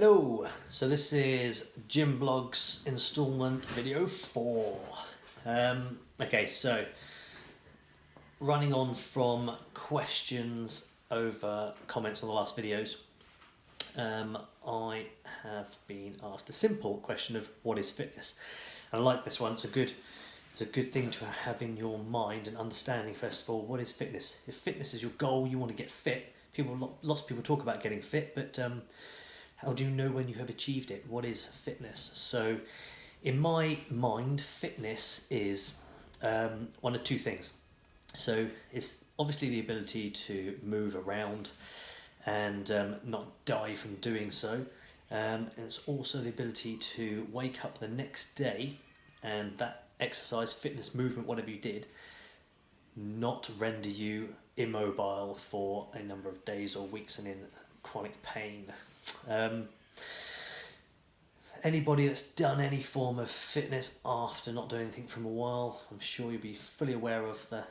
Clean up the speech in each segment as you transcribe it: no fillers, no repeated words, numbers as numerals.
Hello, so this is Gym Blogs installment video 4. Okay, so running on from questions over comments on the last videos, I have been asked a simple question of what is fitness, and I like this one. It's a good thing to have in your mind and understanding. First of all, what is fitness? If fitness is your goal, you want to get fit. Lots of people talk about getting fit, but how do you know when you have achieved it? What is fitness? So, in my mind, fitness is one of two things. So, it's obviously the ability to move around and not die from doing so. And it's also the ability to wake up the next day and that exercise, fitness, movement, whatever you did, not render you immobile for a number of days or weeks and in chronic pain. Anybody that's done any form of fitness after not doing anything for a while, I'm sure you'll be fully aware of the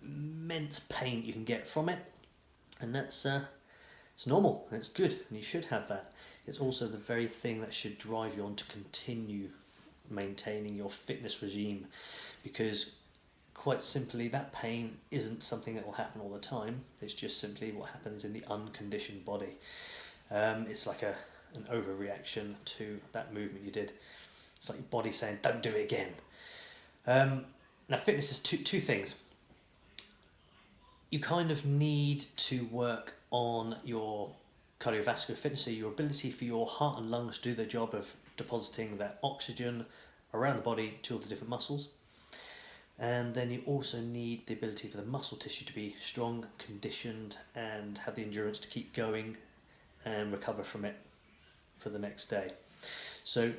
immense pain you can get from it, and that's it's normal and it's good, and you should have that. It's also the very thing that should drive you on to continue maintaining your fitness regime, because quite simply that pain isn't something that will happen all the time. It's just simply what happens in the unconditioned body. It's like an overreaction to that movement you did. It's like your body saying, don't do it again. Now, fitness is two things. You kind of need to work on your cardiovascular fitness, so your ability for your heart and lungs to do their job of depositing that oxygen around the body to all the different muscles. And then you also need the ability for the muscle tissue to be strong, conditioned, and have the endurance to keep going and recover from it for the next day. So,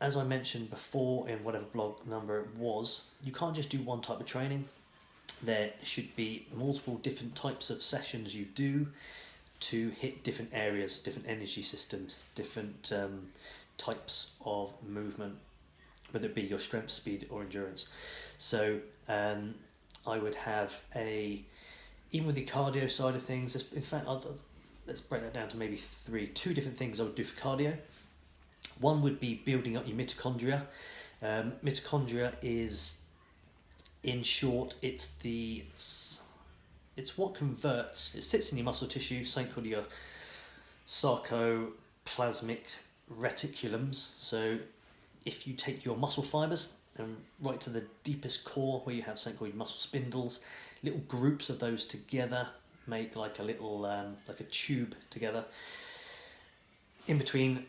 as I mentioned before in whatever blog number it was, you can't just do one type of training. There should be multiple different types of sessions you do to hit different areas, different energy systems, different types of movement, whether it be your strength, speed, or endurance. So I would have even with the cardio side of things, in fact, let's break that down to maybe two different things I would do for cardio. One would be building up your mitochondria. Mitochondria is, in short, it's what converts, it sits in your muscle tissue, something called your sarcoplasmic reticulums. So if you take your muscle fibers and right to the deepest core, where you have something called muscle spindles, little groups of those together make like a little like a tube together. In between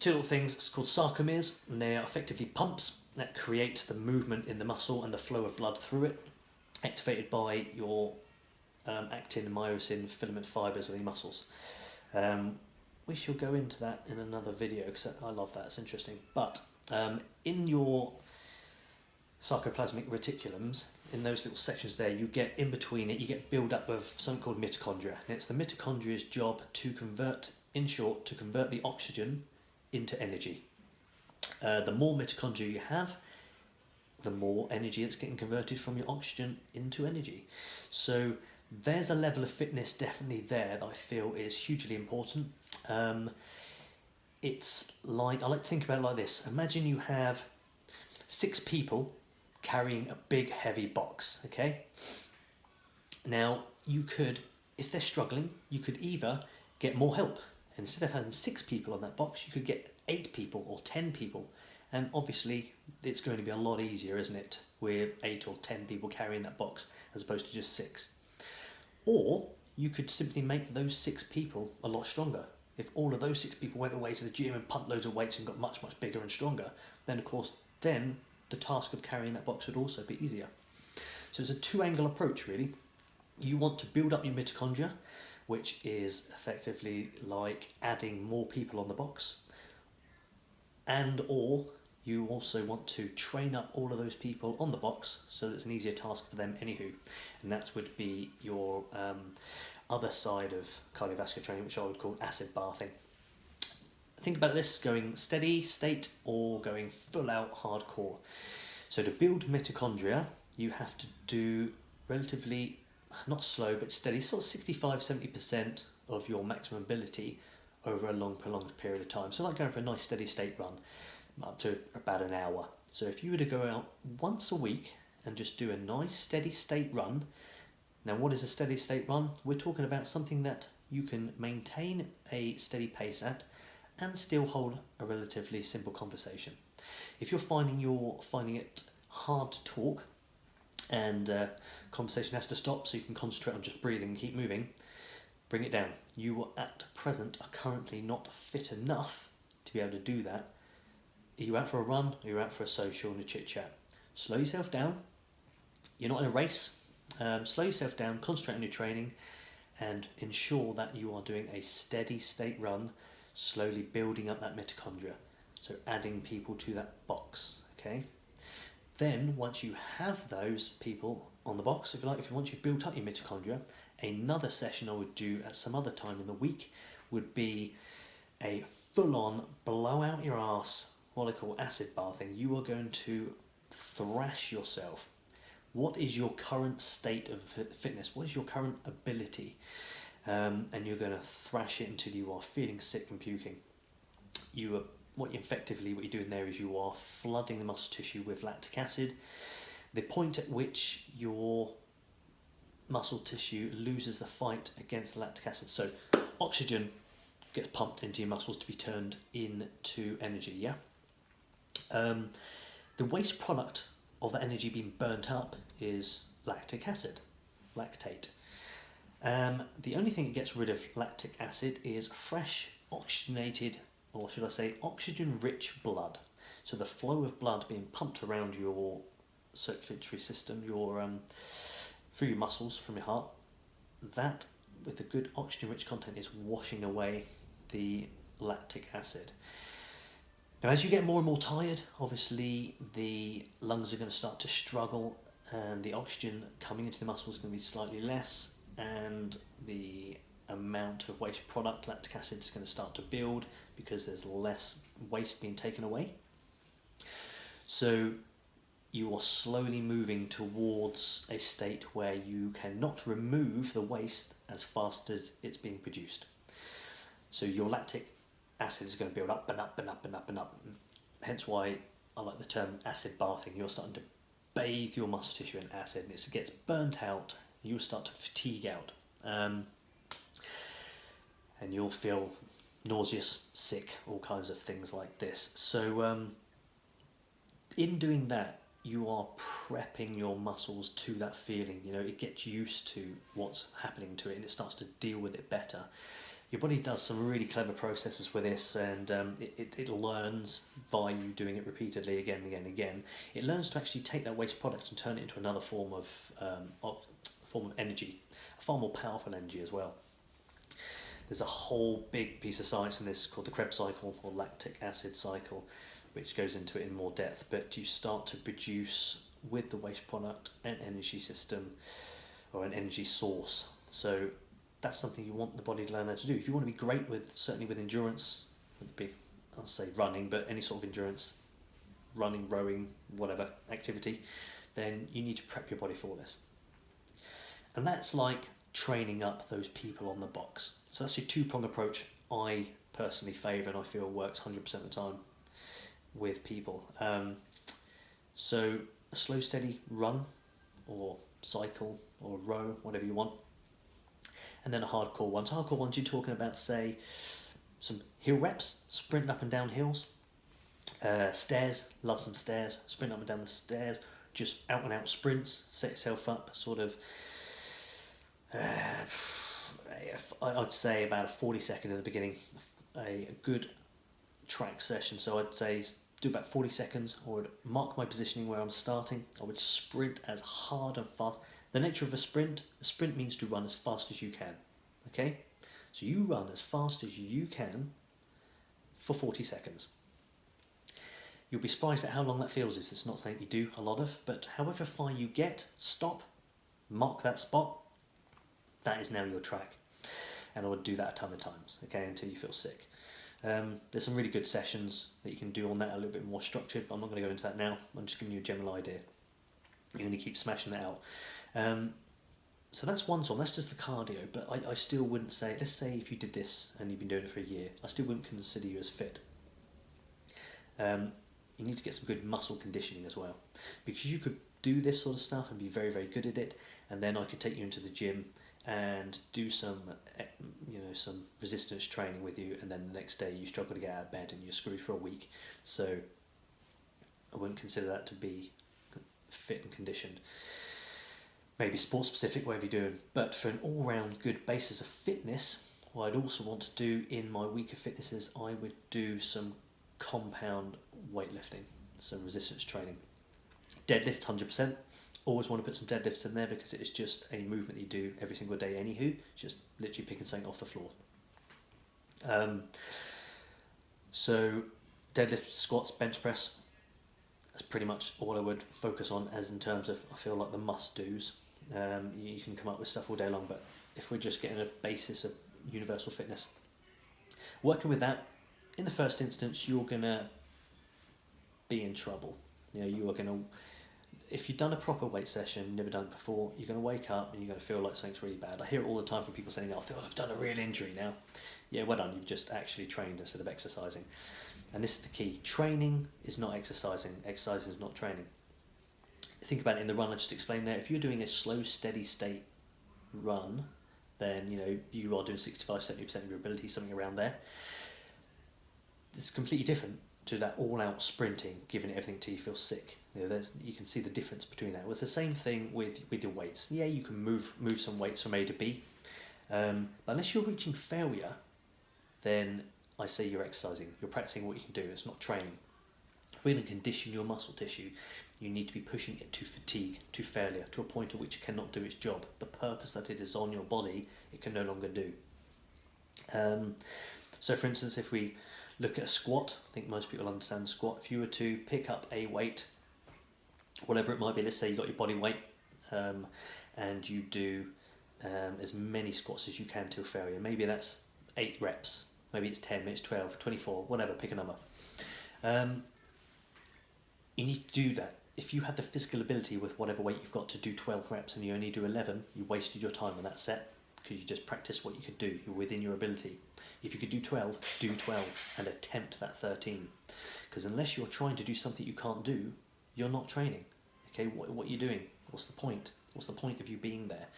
two little things, it's called sarcomeres, and they are effectively pumps that create the movement in the muscle and the flow of blood through it, activated by your actin and myosin filament fibers of the muscles. We shall go into that in another video because I love that, it's interesting. But in your sarcoplasmic reticulums, in those little sections there, you get in between it, you get build up of something called mitochondria. And it's the mitochondria's job to convert the oxygen into energy. The more mitochondria you have, the more energy that's getting converted from your oxygen into energy. So there's a level of fitness definitely there that I feel is hugely important. It's like, I like to think about it like this. Imagine you have 6 people carrying a big heavy box, okay? Now, you could, if they're struggling, you could either get more help. And instead of having 6 people on that box, you could get 8 people or 10 people. And obviously, it's going to be a lot easier, isn't it, with 8 or 10 people carrying that box as opposed to just 6. Or you could simply make those 6 people a lot stronger. If all of those 6 people went away to the gym and pumped loads of weights and got much, much bigger and stronger, then of course, then the task of carrying that box would also be easier. So it's a two-angle approach, really. You want to build up your mitochondria, which is effectively like adding more people on the box, and or you also want to train up all of those people on the box so that it's an easier task for them anywho. And that would be your other side of cardiovascular training, which I would call acid bathing. Think about this, going steady state or going full out hardcore. So to build mitochondria, you have to do relatively, not slow, but steady, sort of 65-70% of your maximum ability over a long prolonged period of time. So like going for a nice steady state run up to about an hour. So if you were to go out once a week and just do a nice steady state run. Now what is a steady state run? We're talking about something that you can maintain a steady pace at and still hold a relatively simple conversation. If you're finding it hard to talk and conversation has to stop so you can concentrate on just breathing and keep moving, bring it down. You at present are currently not fit enough to be able to do that. Are you out for a run or you're out for a social and a chit chat? Slow yourself down. You're not in a race. Slow yourself down, concentrate on your training and ensure that you are doing a steady state run, slowly building up that mitochondria. So adding people to that box, okay? Then once you have those people on the box, if you like, once you've built up your mitochondria, another session I would do at some other time in the week would be a full-on blow out your ass, what I call acid bathing. You are going to thrash yourself. What is your current state of fitness? What is your current ability? And you're going to thrash it until you are feeling sick and puking. What you're doing there is you are flooding the muscle tissue with lactic acid. The point at which your muscle tissue loses the fight against the lactic acid. So oxygen gets pumped into your muscles to be turned into energy, yeah? The waste product of that energy being burnt up is lactic acid, lactate. The only thing that gets rid of lactic acid is fresh oxygenated, or should I say oxygen-rich blood. So the flow of blood being pumped around your circulatory system, through your muscles, from your heart, that with a good oxygen-rich content is washing away the lactic acid. Now as you get more and more tired, obviously the lungs are going to start to struggle and the oxygen coming into the muscles is going to be slightly less, and the amount of waste product, lactic acid, is going to start to build because there's less waste being taken away. So you are slowly moving towards a state where you cannot remove the waste as fast as it's being produced. So your lactic acid is going to build up and up and up and up and up. Hence why I like the term acid bathing. You're starting to bathe your muscle tissue in acid and it gets burnt out. You'll start to fatigue out. And you'll feel nauseous, sick, all kinds of things like this. So in doing that, you are prepping your muscles to that feeling. It gets used to what's happening to it and it starts to deal with it better. Your body does some really clever processes with this, and it learns by you doing it repeatedly again and again and again. It learns to actually take that waste product and turn it into another form of energy, a far more powerful energy as well. There's a whole big piece of science in this called the Krebs cycle, or lactic acid cycle, which goes into it in more depth. But you start to produce with the waste product an energy system or an energy source. So that's something you want the body to learn how to do. If you want to be great certainly with endurance, I'll say running, but any sort of endurance, running, rowing, whatever activity, then you need to prep your body for this. And that's like training up those people on the box. So that's your two-prong approach I personally favour and I feel works 100% of the time with people. So a slow, steady run or cycle or row, whatever you want. And then a hardcore one. So hardcore ones, you're talking about, say, some hill reps, sprinting up and down hills. Stairs, love some stairs, sprint up and down the stairs, just out and out sprints, set yourself up sort of, I'd say about a 40-second in the beginning, a good track session. So I'd say do about 40 seconds, I would mark my positioning where I'm starting, I would sprint as hard and fast. The nature of a sprint means to run as fast as you can, okay? So you run as fast as you can for 40 seconds. You'll be surprised at how long that feels if it's not something you do a lot of, but however far you get, stop, mark that spot, that is now your track. And I would do that a ton of times, okay, until you feel sick. There's some really good sessions that you can do on that, a little bit more structured, but I'm not going to go into that now. I'm just giving you a general idea. You're going to keep smashing that out. So that's one song, that's just the cardio, but I still wouldn't say, let's say if you did this and you've been doing it for a year, I still wouldn't consider you as fit. You need to get some good muscle conditioning as well, because you could do this sort of stuff and be very, very good at it, and then I could take you into the gym and do some, some resistance training with you, and then the next day you struggle to get out of bed and you're screwed for a week. So I wouldn't consider that to be fit and conditioned. Maybe sports specific, whatever you're doing, but for an all-round good basis of fitness, what I'd also want to do in my week of fitness is I would do some compound weightlifting, some resistance training. Deadlift, 100%. Always want to put some deadlifts in there because it is just a movement you do every single day anywho, just literally picking something off the floor. So deadlift, squats, bench press, that's pretty much all I would focus on as in terms of, I feel like, the must-dos. You can come up with stuff all day long, but if we're just getting a basis of universal fitness, working with that, in the first instance, you're going to be in trouble. You are going to, if you've done a proper weight session, never done it before, you're going to wake up and you're going to feel like something's really bad. I hear it all the time from people saying, I feel I've done a real injury now. Yeah, well done, you've just actually trained instead of exercising. And this is the key. Training is not exercising. Exercising is not training. Think about it in the run I just explained there. If you're doing a slow, steady state run, then you are doing 65-70% of your ability, something around there. It's completely different to that all-out sprinting, giving it everything till you feel sick. You can see the difference between that. Well, it's the same thing with your weights. Yeah, you can move some weights from A to B, but unless you're reaching failure, then I say you're exercising. You're practicing what you can do. It's not training. If we're going to condition your muscle tissue, you need to be pushing it to fatigue, to failure, to a point at which it cannot do its job. The purpose that it is on your body, it can no longer do. So for instance, if we look at a squat, I think most people understand the squat. If you were to pick up a weight, whatever it might be, let's say you got your body weight, and you do as many squats as you can till failure. Maybe that's 8 reps, maybe it's 10, maybe it's 12, 24, whatever, pick a number. You need to do that. If you have the physical ability with whatever weight you've got to do 12 reps and you only do 11, you wasted your time on that set because you just practiced what you could do. You're within your ability. If you could do 12, do 12 and attempt that 13. Because unless you're trying to do something you can't do, you're not training. Okay, what are you doing? What's the point? What's the point of you being there?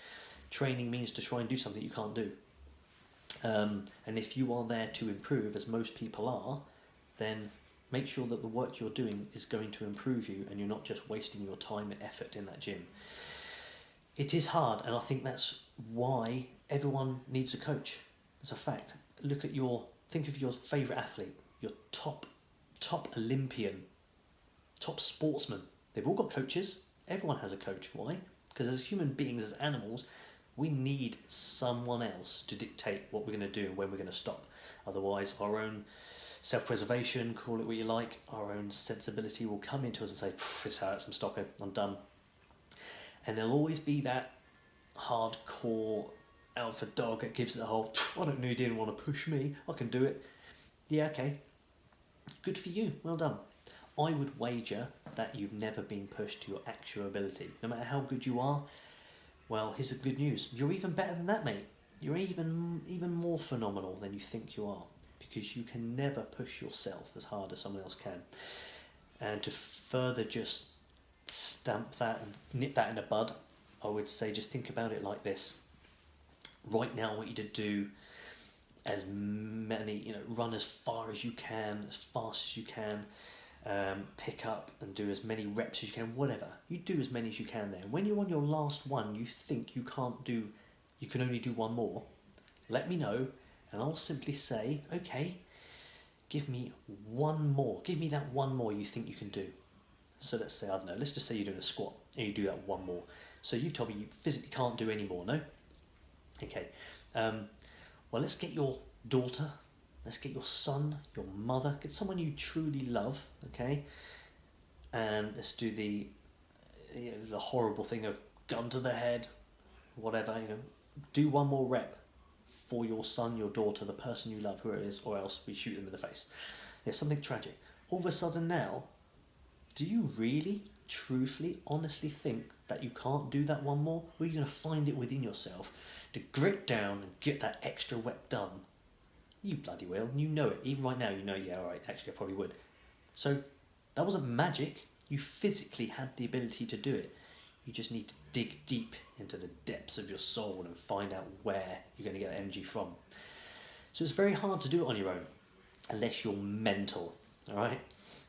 Training means to try and do something you can't do. And if you are there to improve, as most people are, then make sure that the work you're doing is going to improve you and you're not just wasting your time and effort in that gym. It is hard, and I think that's why everyone needs a coach. It's a fact. Think of your favourite athlete, your top Olympian, top sportsman. They've all got coaches. Everyone has a coach. Why? Because as human beings, as animals, we need someone else to dictate what we're going to do and when we're going to stop. Otherwise, our own self-preservation, call it what you like, our own sensibility will come into us and say, this hurts, I'm stopping, I'm done. And there'll always be that hardcore alpha dog that gives it the whole, I don't need you to want to push me, I can do it. Yeah, okay, good for you, well done. I would wager that you've never been pushed to your actual ability. No matter how good you are, well, here's the good news. You're even better than that, mate. You're even more phenomenal than you think you are, because you can never push yourself as hard as someone else can. And to further just stamp that and nip that in the bud, I would say just think about it like this. Right now, I want you to do as many, run as far as you can, as fast as you can, pick up and do as many reps as you can, whatever. You do as many as you can there. When you're on your last one, you think you can only do one more, let me know, and I'll simply say, okay, give me one more. Give me that one more you think you can do. So let's say, I don't know, let's just say you're doing a squat and you do that one more. So you've told me you physically can't do any more, no? Okay. Well, let's get your daughter, let's get your son, your mother, get someone you truly love, okay? And let's do the horrible thing of gun to the head, whatever, do one more rep for your son, your daughter, the person you love, whoever it is, or else we shoot them in the face. Something tragic. All of a sudden now, do you really truthfully, honestly think that you can't do that one more, or you're going to find it within yourself to grit down and get that extra rep done, you bloody will. You know it. Even right now, you know, yeah, alright, actually I probably would. So that wasn't magic. You physically had the ability to do it. You just need to dig deep into the depths of your soul and find out where you're going to get that energy from. So it's very hard to do it on your own, unless you're mental, alright?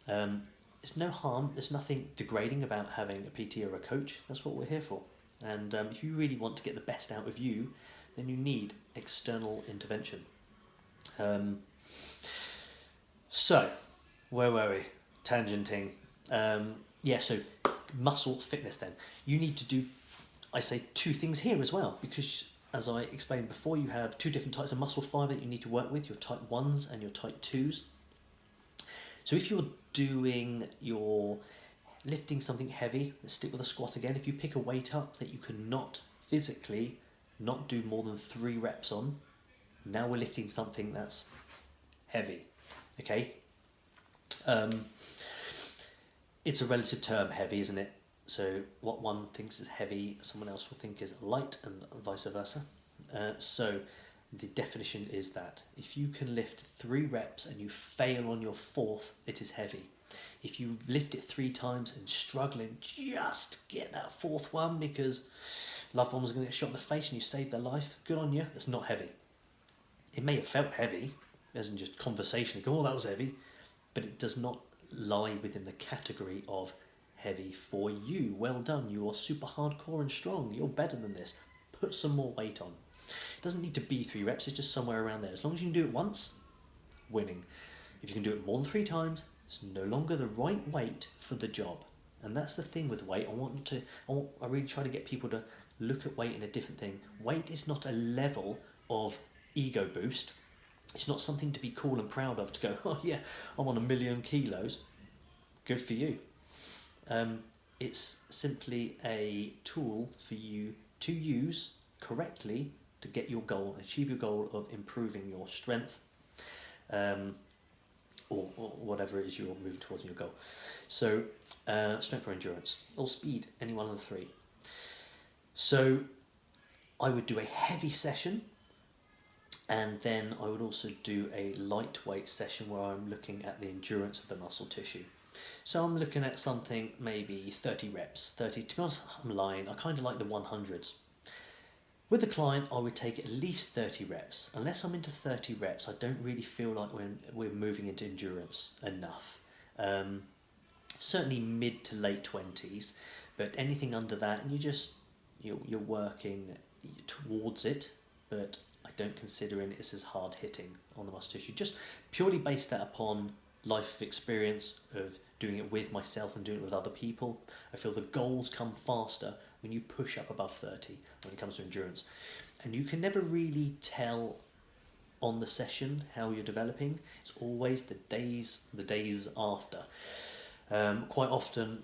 There's no harm, there's nothing degrading about having a PT or a coach. That's what we're here for. And if you really want to get the best out of you, then you need external intervention. So, where were we? Tangenting. So muscle fitness then. You need to do, I say, two things here as well, because as I explained before, you have two different types of muscle fibre that you need to work with, your type 1s and your type 2s. So if you're lifting something heavy, let's stick with a squat again, if you pick a weight up that you cannot physically not do more than 3 reps on, now we're lifting something that's heavy, okay? It's a relative term, heavy, isn't it? So what one thinks is heavy, someone else will think is light, and vice versa. So the definition is that if you can lift 3 reps and you fail on your 4th, it is heavy. If you lift it 3 times and struggling just get that 4th one because loved one was going to get shot in the face and you saved their life, good on you, that's not heavy. It may have felt heavy, as in just conversation, oh, that was heavy, but it does not lie within the category of heavy for you. Well done, you are super hardcore and strong, you're better than this, put some more weight on. It doesn't need to be 3 reps, it's just somewhere around there. As long as you can do it once, winning. If you can do it more than 3 times, it's no longer the right weight for the job. And that's the thing with weight. I really try to get people to look at weight in a different thing. Weight is not a level of ego boost. It's not something to be cool and proud of, to go, oh yeah, I'm on 1,000,000 kilos. Good for you. It's simply a tool for you to use correctly to get your goal, achieve your goal of improving your strength, or whatever it is you're moving towards in your goal. So, strength or endurance, or speed, any one of the 3. So, I would do a heavy session, and then I would also do a lightweight session where I'm looking at the endurance of the muscle tissue. So I'm looking at something maybe 30 reps, 30, to be honest, I'm lying, I kind of like the 100s. With the client, I would take at least 30 reps. Unless I'm into 30 reps, I don't really feel like we're moving into endurance enough. Certainly mid to late 20s, but anything under that, and you're working towards it, but I don't consider it as hard hitting on the muscle tissue. Just purely based that upon life experience of doing it with myself and doing it with other people. I feel the goals come faster when you push up above 30 when it comes to endurance. And you can never really tell on the session how you're developing. It's always the days after. Quite often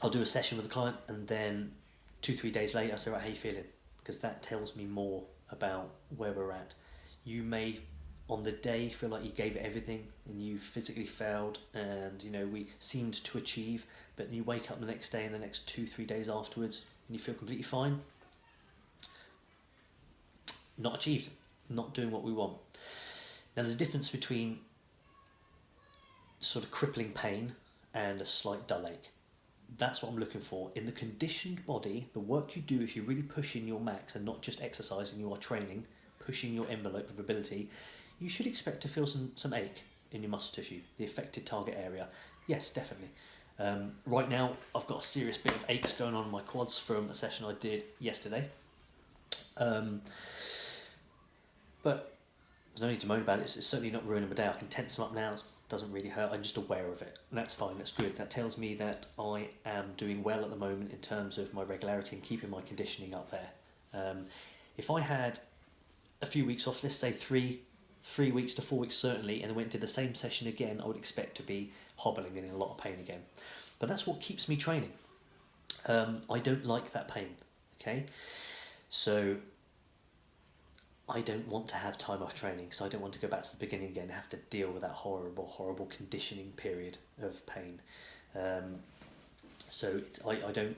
I'll do a session with a client and then 2-3 days later I say, right, how are you feeling? Because that tells me more about where we're at. You may on the day feel like you gave it everything and you physically failed, and we seemed to achieve, but then you wake up the next day and the next 2-3 days afterwards and you feel completely fine. Not achieved, not doing what we want. Now there's a difference between sort of crippling pain and a slight dull ache. That's what I'm looking for. In the conditioned body, the work you do, if you're really pushing your max and not just exercising, you are training, pushing your envelope of ability, you should expect to feel some ache in your muscle tissue, the affected target area. Yes, definitely. Right now, I've got a serious bit of aches going on in my quads from a session I did yesterday. But there's no need to moan about it. It's certainly not ruining my day. I can tense them up now. It doesn't really hurt. I'm just aware of it. And that's fine. That's good. That tells me that I am doing well at the moment in terms of my regularity and keeping my conditioning up there. If I had a few weeks off, let's say 3 weeks to 4 weeks certainly, and then went and did the same session again, I would expect to be hobbling and in a lot of pain again. But that's what keeps me training. I don't like that pain, okay? So I don't want to have time off training, so I don't want to go back to the beginning again and have to deal with that horrible conditioning period of pain. So I don't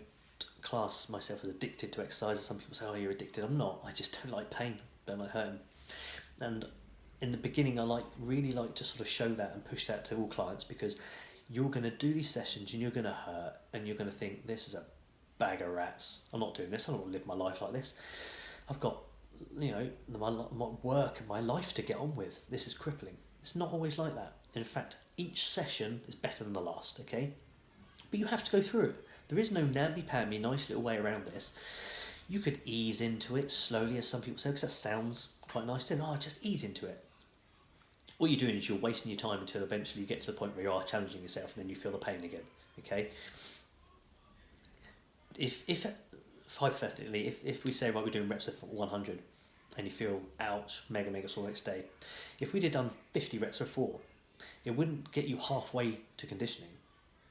class myself as addicted to exercise. Some people say, oh, you're addicted. I'm not. I just don't like pain, don't like hurting. And in the beginning, I really like to sort of show that and push that to all clients, because you're going to do these sessions and you're going to hurt and you're going to think, this is a bag of rats. I'm not doing this. I don't want to live my life like this. I've got, my work and my life to get on with. This is crippling. It's not always like that. In fact, each session is better than the last, okay? But you have to go through it. There is no namby-pamby, nice little way around this. You could ease into it slowly, as some people say, because that sounds quite nice to them. Oh, just ease into it. What you're doing is you're wasting your time until eventually you get to the point where you are challenging yourself, and then you feel the pain again, okay? If hypothetically, if we say, right, we're doing reps of 100, and you feel, ouch, mega sore next day, if we'd have done 50 reps of 4, it wouldn't get you halfway to conditioning.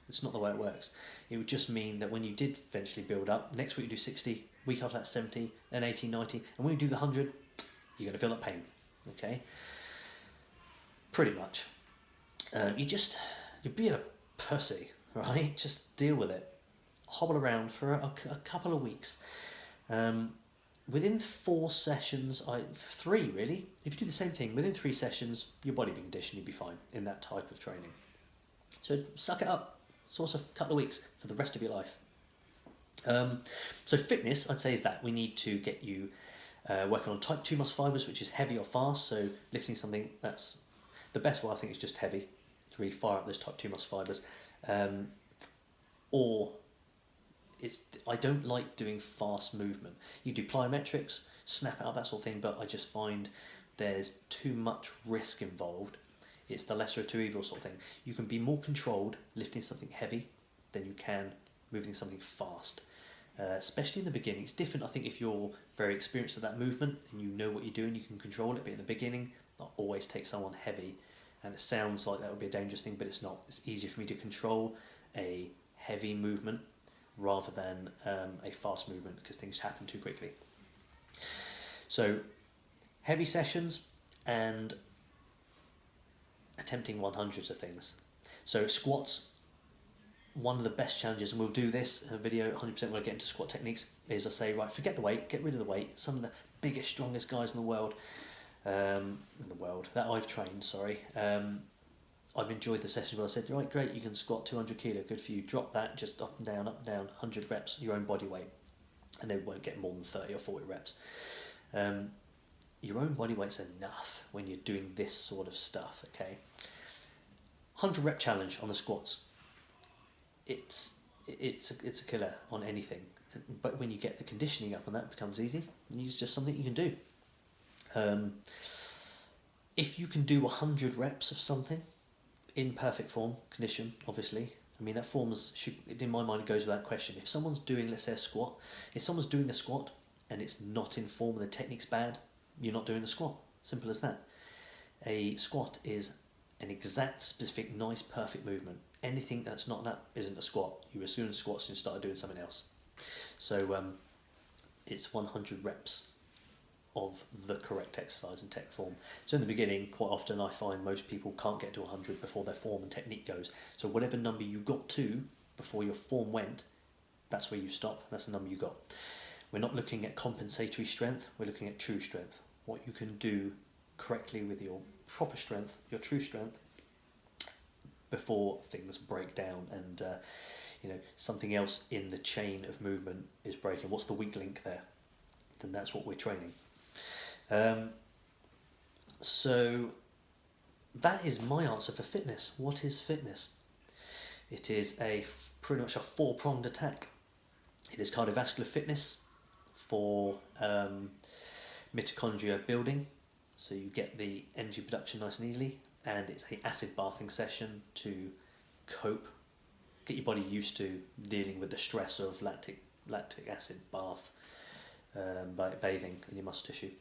It's not the way it works. It would just mean that when you did eventually build up, next week you do 60, week after that 70, then 80, 90, and when you do the 100, you're going to feel that pain, okay? Pretty much. You're being a pussy, right? Just deal with it. Hobble around for a couple of weeks. Within 4 sessions, 3 really, if you do the same thing, within 3 sessions, your body will be conditioned, you'll be fine in that type of training. So suck it up. It's a couple of weeks for the rest of your life. So fitness, I'd say, is that we need to get you working on type 2 muscle fibers, which is heavy or fast. So lifting something that's the best one, I think, is just heavy to really fire up those type 2 muscle fibers. I don't like doing fast movement. You do plyometrics, snap it up, that sort of thing, but I just find there's too much risk involved. It's the lesser of two evils sort of thing. You can be more controlled lifting something heavy than you can moving something fast. Especially in the beginning. It's different, I think, if you're very experienced at that movement and you know what you're doing, you can control it, but in the beginning, I'll always take someone heavy. And it sounds like that would be a dangerous thing, but it's not. It's easier for me to control a heavy movement rather than a fast movement, because things happen too quickly. So heavy sessions and attempting 100s of things. So squats, one of the best challenges, and we'll do this in a video 100% when I get into squat techniques, is I say, right, forget the weight, get rid of the weight. Some of the biggest, strongest guys in the world, that I've trained, I've enjoyed the session where I said, right, great, you can squat 200 kilo, good for you, drop that, just up and down, 100 reps, your own body weight, and they won't get more than 30 or 40 reps. Your own body weight's enough when you're doing this sort of stuff, okay? 100 rep challenge on the squats. It's a killer on anything, but when you get the conditioning up and that becomes easy, it's just something you can do. If you can do 100 reps of something in perfect form, condition, obviously, I mean, that in my mind, it goes without question. If someone's doing, let's say, a squat, if someone's doing a squat and it's not in form and the technique's bad, you're not doing the squat. Simple as that. A squat is an exact, specific, nice, perfect movement. Anything that's not that isn't a squat. You assume squats and start doing something else. So it's 100 reps of the correct exercise and tech form. So in the beginning, quite often I find most people can't get to 100 before their form and technique goes. So whatever number you got to before your form went, that's where you stop. That's the number you got. We're not looking at compensatory strength, we're looking at true strength. What you can do correctly with your proper strength, your true strength, before things break down and something else in the chain of movement is breaking. What's the weak link there? Then that's what we're training. So that is my answer for fitness. What is fitness? It is pretty much a 4-pronged attack. It is cardiovascular fitness for mitochondria building, so you get the energy production nice and easily, and it's an acid bathing session to get your body used to dealing with the stress of lactic acid bath by bathing in your muscle tissue.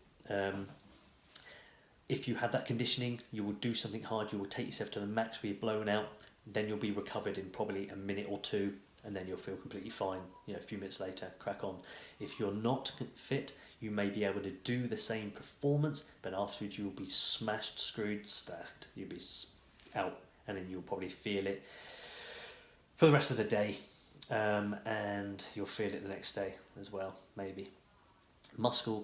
If you have that conditioning, you will do something hard, you will take yourself to the max where you're blown out, then you'll be recovered in probably a minute or two, and then you'll feel completely fine, a few minutes later, crack on. If you're not fit, you may be able to do the same performance, but afterwards you will be smashed, screwed, stacked. You'll be out, and then you'll probably feel it for the rest of the day. and you'll feel it the next day as well, maybe. Muscular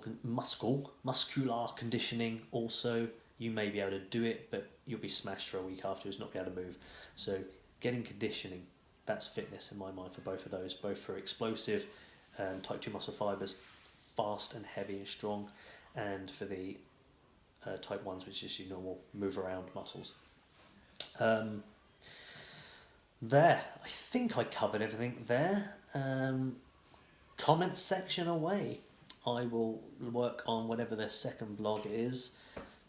conditioning also, you may be able to do it, but you'll be smashed for a week afterwards, not be able to move. So getting conditioning, that's fitness in my mind for both of those, both for explosive type 2 muscle fibres, fast and heavy and strong, and for the type 1s, which is your normal move around muscles. There, I think I covered everything there. Comment section away. I will work on whatever the second blog is.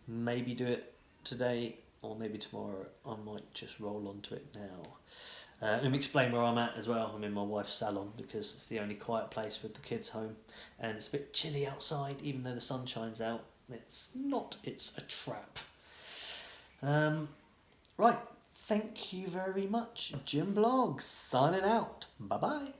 Maybe do it today or maybe tomorrow. I might just roll onto it now. Let me explain where I'm at as well. I'm in my wife's salon because it's the only quiet place with the kids home, and it's a bit chilly outside even though the sun shines out. It's not, it's a trap. Right, thank you very much. Jim Bloggs signing out. Bye bye.